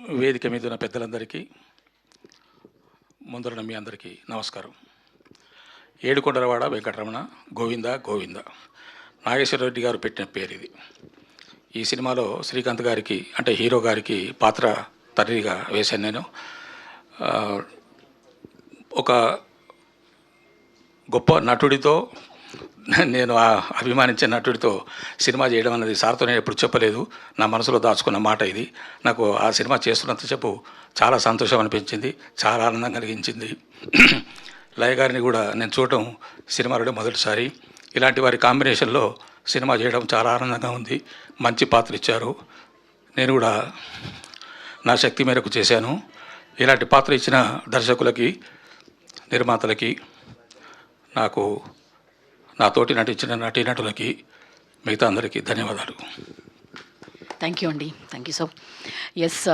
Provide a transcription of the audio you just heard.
వేదిక మీద ఉన్న పెద్దలందరికీ, ముందర మీ అందరికీ నమస్కారం. ఏడుకొండలవాడ వెంకటరమణ గోవింద గోవింద నాగేశ్వరరెడ్డి గారు పెట్టిన పేరు ఇది. ఈ సినిమాలో శ్రీకాంత్ గారికి అంటే హీరో గారికి పాత్ర తండ్రిగా వేశాను నేను. ఒక గొప్ప నటుడితో, నేను అభిమానించే నటుడితో సినిమా చేయడం అనేది సార్తో నేను ఎప్పుడు చెప్పలేదు. నా మనసులో దాచుకున్న మాట ఇది. నాకు ఆ సినిమా చేస్తున్నంతసేపు చాలా సంతోషం అనిపించింది, చాలా ఆనందం కలిగించింది. లయ గారిని కూడా నేను చూడటం సినిమాలో మొదటిసారి. ఇలాంటి వారి కాంబినేషన్లో సినిమా చేయడం చాలా ఆనందంగా ఉంది. మంచి పాత్ర ఇచ్చారు. నేను కూడా నా శక్తి మేరకు చేశాను. ఇలాంటి పాత్ర ఇచ్చిన దర్శకులకి, నిర్మాతలకి, నాకు నాతోటి నటించిన నటీనటులకి, మిగతా అందరికీ ధన్యవాదాలు. థ్యాంక్ యూ అండి. Thank you so. ఎస్.